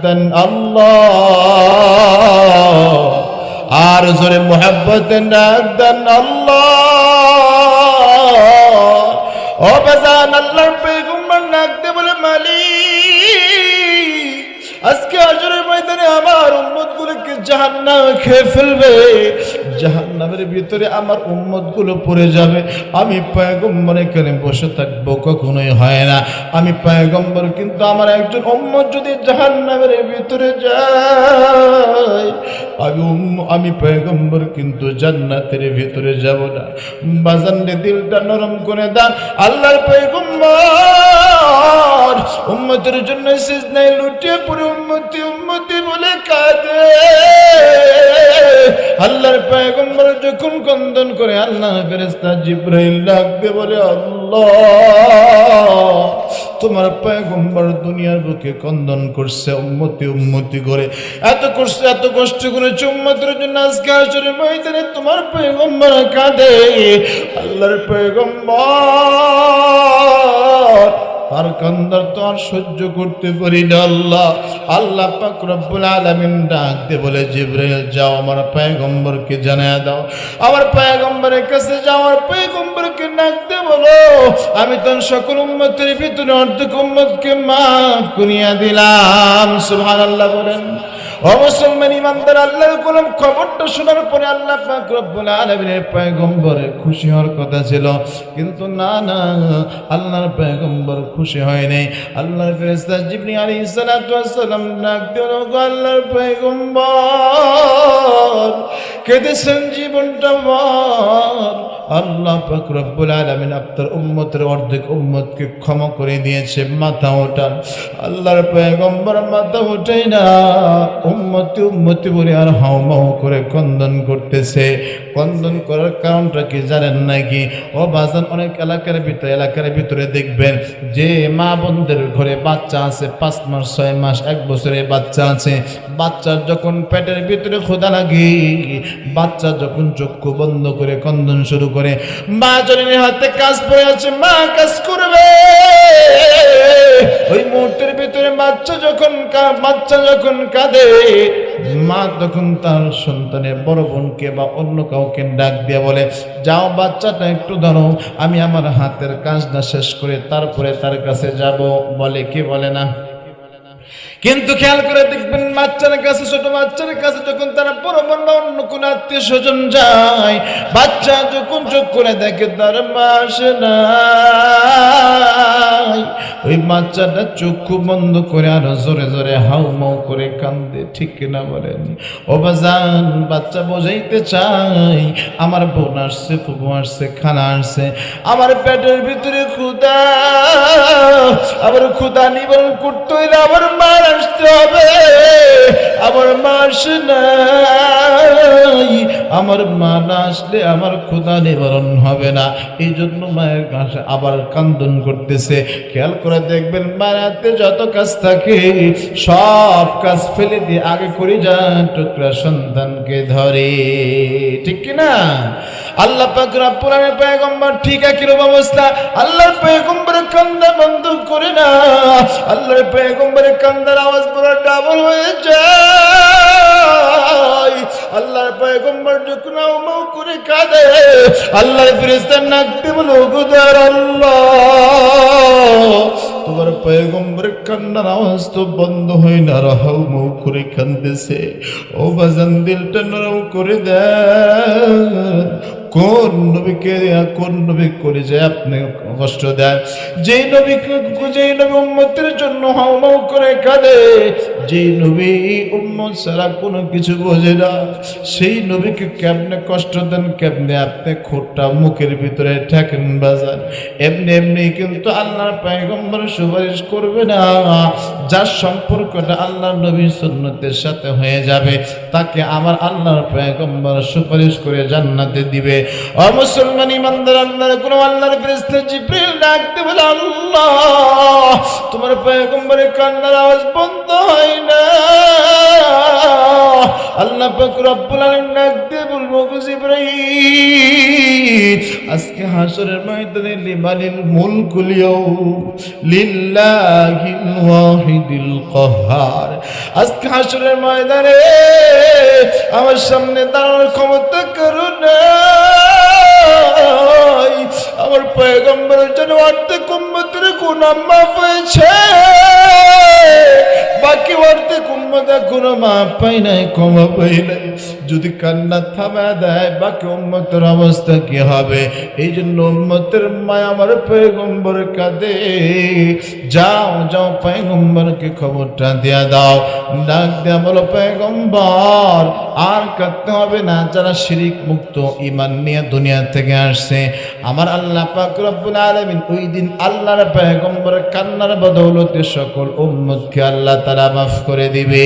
দেন আল্লাহ, আর জোরে মুহাব্বতে ডাক দেন আল্লাহ। ও বাজান, আল্লাহর পয়গম্বর ডাক দিয়ে বলে, মালিক, আজকে হাশরের ময়দানে আমার উম্মতগুলোকে জাহান্নামে খেয়ে ফেলবে, জাহান্নামের ভিতরে আমার উম্মতগুলো পড়ে যাবে। আমি পয়গম্বর এখানে বসে থাকবো, কখনোই হয় না। আমি পয়গম্বর, কিন্তু আমার একজন উম্মত যদি জাহান্নামের ভিতরে যায়, আমি পয়গম্বর কিন্তু জান্নাতের ভিতরে যাব না। বাজানরে দিলটা নরম করে দান। আল্লাহর পয়গম্বর উম্মতের জন্য সিজদায় লুটিয়ে পড়ে উম্মতি উম্মতি বলে কাঁদে। আল্লাহর পয়গম্বর যখন ক্রন্দন করে, আল্লাহর ফেরেশতা জিবরাইল ডাকবে বলে, আল্লাহ, তোমার পয়গম্বর দুনিয়ার বুকে ক্রন্দন করছে উম্মতি উম্মতি করে, এত করছে, এত কষ্ট করেছে উম্মতের জন্য। আজকে হাশরের ময়দানে তোমার পয়গম্বর কাঁদে। আল্লাহর পয়গম্বর তার কান্দার তো আর সহ্য করতে পারি না। আল্লাহ পাক রব্বুল আলামিন ডাক দিয়ে বলে, জিবরাইল যাও, আমার পয়গম্বরকে জানায় দাও, আমার পয়গম্বরের কাছে যাও, আমার পয়গম্বরকে ডাক দিয়ে বলো, আমি তোর সকল উম্মতের ভিতরে অর্ধেক উম্মতকে মাফ করিয়া দিলাম। সুবহানাল্লাহ বলেন। ও মুসলমান ইমানদার, আল্লাহর গোলাম, খবরটা শোনার পরে আল্লাহ পাক রব্বুল আলামিনের পয়গম্বরে খুশি হওয়ার কথা ছিল, কিন্তু না, আল্লাহর পয়গম্বর খুশি হয় নাই। আল্লাহর ফেরেশতা জিবরিল আলাইহিস সালাতু ওয়াস সালাম ডাক দিল, আল্লাহর পয়গম্বর কেঁদেছেন, জীবনটা বল। আল্লাহ পাক রব্বুল আলামিন আপনার উম্মতের অর্ধেক উম্মতকে ক্ষমা করে দিয়েছে, মাথা ওঠান। আল্লাহর পয়গম্বর মাথা ওঠাই না, উম্মতি উম্মতি বলে আর হাউমাউ করে ক্রন্দন করতেছে। ক্রন্দন করার কারণটা কি জানেন নাকি? ও বাজান, অনেক এলাকার ভিতরে দেখবেন যে মা বোনদের ঘরে বাচ্চা আছে, 5 মাস 6 মাস 1 বছরের বাচ্চা আছে। বাচ্চার যখন পেটের ভিতরে ক্ষুধা লাগে, বাচ্চা যখন চক্ষু বন্ধ করে ক্রন্দন শুরু করে, মা জননীর হাতে কাজ পড়ে আছে, মা কাজ করবে। ওই মুহূর্তের ভিতরে বাচ্চা যখন কাঁদে, মা তখন তার সন্তানের বড় বোনকে বা অন্য কাউকে ডাক দিয়ে বলে, যাও বাচ্চাটা একটু ধরো, আমি আমার হাতের কাজটা শেষ করে তারপরে তার কাছে যাব। বলে কি বলে না? কিন্তু খেয়াল করে দেখবেন, বাচ্চার কাছে, ছোট বাচ্চার কাছে যখন তারা বড় বোন বা অন্য কোন আত্মীয় স্বজন যায়, বাচ্চা যখন চোখ করে দেখে তার মা আসে নাই, ওই বাচ্চাটা চক্ষু বন্ধ করে আরো জোরে জোরে হাউমাউ করে কান্দে। ঠিক কিনা বলেন? ও বাজান, বাচ্চা বোঝাইতে চাই, আমার বোন আসছে, ফুফু আসছে, খালা আসছে, আমার পেটের ভিতরে ক্ষুধা, আবার ক্ষুধা নিবারণ করতে হইলে আবার মা আসতে হবে, আমার মা আসে নাই, আমার মা না আসলে আমার ক্ষুধা নিবারণ হবে না। এই জন্য মায়ের কাছে আবার কান্দন করতেছে। খেয়াল করে দেখবেন, মায়ের হাতে যত কাজ থাকে সব কাজ ফেলে দিয়ে আগে করে যান টুকরা সন্তানকে ধরে। ঠিক কিনা? আল্লাহ পাক রব্বুল আলামিন পয়গম্বর ঠিক একই অবস্থা। আল্লাহর পয়গম্বরের কান্না বন্ধ করে না, আল্লাহর পয়গম্বরের কান্নার আওয়াজ পুরো ডাবল হয়ে যায়। আল্লাহর পয়গম্বর যখন আউমাউ করে কাঁদে, আল্লাহর ফেরেশতা নাক দিয়ে বলে, ওগোদার আল্লাহ, তোমার পয়গম্বরের কান্নার আওয়াজ তো বন্ধ হয় না, হাউমাউ করে কাঁদতেছে। ও বাজান, দিলটা নরম করে দেন। কোন নবী করে যায় আপনি কষ্ট দেন? যেই নবী উম্মতের জন্য হাউমাউ করে কাঁদে, যেই নবী উম্মত ছাড়া কোনো কিছু বোঝে না, সেই নবীকে কেমনে কষ্ট দেন, কেমনে আপনি খোঁটটা মুখের ভিতরে ঠেকেন বাজান? এমনি কিন্তু আল্লাহর পয়গম্বর সুপারিশ করবে না। যার সম্পর্কটা আল্লাহর নবীর সুন্নতের সাথে হয়ে যাবে, তাকে আমার আল্লাহর পয়গম্বর সুপারিশ করে জান্নাতে দিবে। ও মুসলমান ইমানদার, আল্লাহর ফেরেশতা জিবরিল ডাকতে বলে, আল্লাহ, তোমার পয়গম্বরের কান্নার আওয়াজ বন্ধ হয় না। আল্লাহ পাক রব্বুল আলামিন ডাক দিয়ে বলবো গো জিবরাইল আজকে হাসরের ময়দানে লিমানিল মুলকুল ইয়াউম লিল্লাহিল ওয়াহিদিল কাহ্হার আজকে হাসরের ময়দানে আমার সামনে দাঁড়ানোর ক্ষমতা করো না আমার পয়গম্বরের জন্য অর্ধেক উম্মতের গুনাহ মাফ হয়েছে বাকি অর্ধেক উম্মত এখনো মাফ পাই নাই ক্ষমা পাই নাই যদি কান্না থামা দেয় বাকি উম্মতের অবস্থা কি হবে এই জন্য উম্মতের মায় আমার পয়গম্বর কাঁদে যাও যাও পয়গম্বরকে খবরটা দিয়া দাও ডাক দেয়া বলো পয়গম্বর আর কাঁদতে হবে না যারা শিরিক মুক্ত ঈমান নিয়ে দুনিয়া থেকে আসছে আমার আল্লাহ পাক রব্বুল আলামিন ওই দিন আল্লাহর পয়গম্বরের কান্নার বদৌলতে সকল উম্মতকে আল্লাহ তাআলা মাফ করে দিবে।